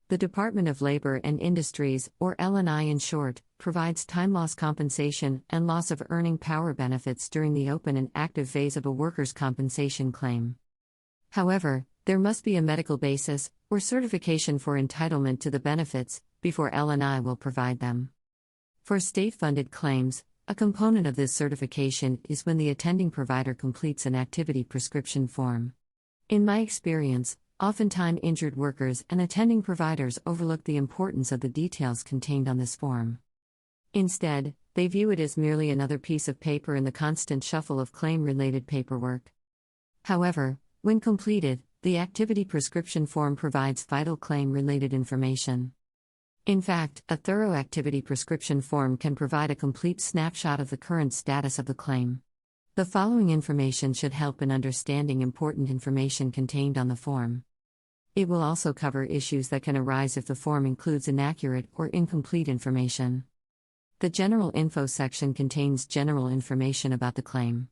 The Department of Labor and Industries, or L&I in short, provides time loss compensation and loss of earning power benefits during the open and active phase of a worker's compensation claim. However, there must be a medical basis, or certification for entitlement to the benefits, before L&I will provide them. For state-funded claims, a component of this certification is when the attending provider completes an activity prescription form. In my experience, oftentimes injured workers and attending providers overlook the importance of the details contained on this form. Instead, they view it as merely another piece of paper in the constant shuffle of claim-related paperwork. However, when completed, the activity prescription form provides vital claim-related information. In fact, a thorough activity prescription form can provide a complete snapshot of the current status of the claim. The following information should help in understanding important information contained on the form. It will also cover issues that can arise if the form includes inaccurate or incomplete information. The General Info section contains general information about the claim.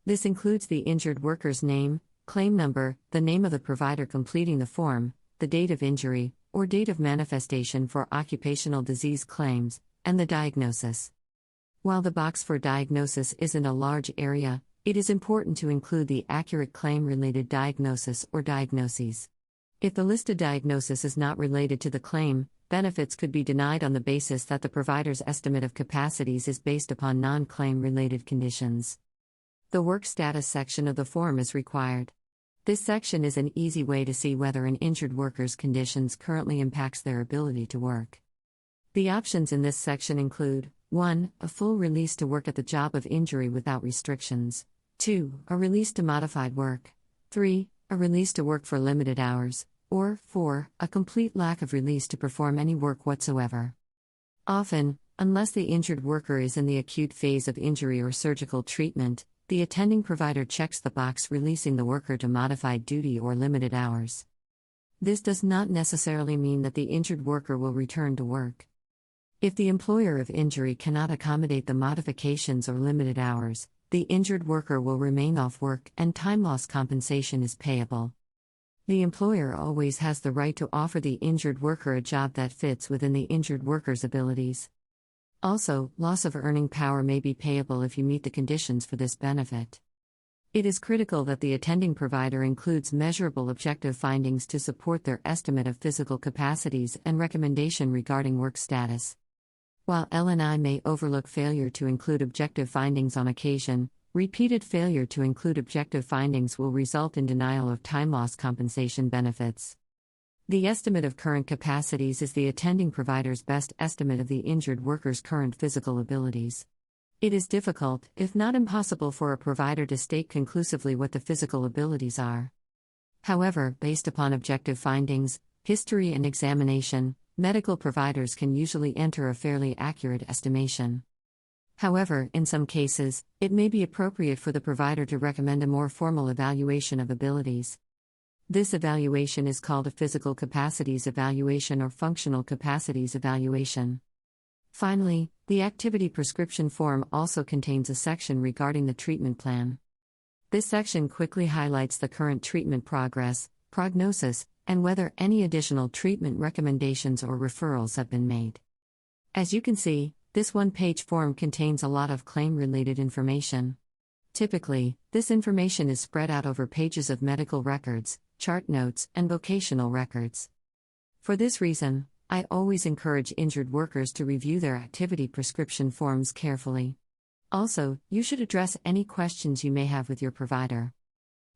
This includes the injured worker's name, claim number, the name of the provider completing the form, the date of injury, or date of manifestation for occupational disease claims, and the diagnosis. While the box for diagnosis isn't a large area, it is important to include the accurate claim-related diagnosis or diagnoses. If the listed diagnosis is not related to the claim, benefits could be denied on the basis that the provider's estimate of capacities is based upon non-claim-related conditions. The work status section of the form is required. This section is an easy way to see whether an injured worker's conditions currently impacts their ability to work. The options in this section include 1. A full release to work at the job of injury without restrictions. 2. A release to modified work. 3. A release to work for limited hours. Or 4. A complete lack of release to perform any work whatsoever. Often, unless the injured worker is in the acute phase of injury or surgical treatment, the attending provider checks the box releasing the worker to modified duty or limited hours. This does not necessarily mean that the injured worker will return to work. If the employer of injury cannot accommodate the modifications or limited hours, the injured worker will remain off work and time loss compensation is payable. The employer always has the right to offer the injured worker a job that fits within the injured worker's abilities. Also, loss of earning power may be payable if you meet the conditions for this benefit. It is critical that the attending provider includes measurable objective findings to support their estimate of physical capacities and recommendation regarding work status. While L&I may overlook failure to include objective findings on occasion, repeated failure to include objective findings will result in denial of time loss compensation benefits. The estimate of current capacities is the attending provider's best estimate of the injured worker's current physical abilities. It is difficult, if not impossible, for a provider to state conclusively what the physical abilities are. However, based upon objective findings, history and examination, medical providers can usually enter a fairly accurate estimation. However, in some cases, it may be appropriate for the provider to recommend a more formal evaluation of abilities. This evaluation is called a physical capacities evaluation or functional capacities evaluation. Finally, the activity prescription form also contains a section regarding the treatment plan. This section quickly highlights the current treatment progress, prognosis, and whether any additional treatment recommendations or referrals have been made. As you can see, this one-page form contains a lot of claim-related information. Typically, this information is spread out over pages of medical records, chart notes, and vocational records. For this reason, I always encourage injured workers to review their activity prescription forms carefully. Also, you should address any questions you may have with your provider.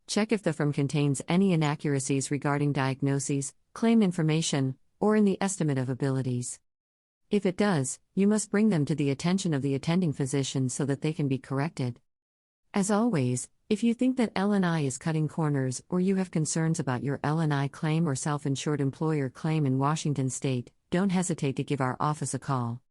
Check if the form contains any inaccuracies regarding diagnoses, claim information, or in the estimate of abilities. If it does, you must bring them to the attention of the attending physician so that they can be corrected. As always, if you think that L&I is cutting corners or you have concerns about your L&I claim or self-insured employer claim in Washington State, don't hesitate to give our office a call.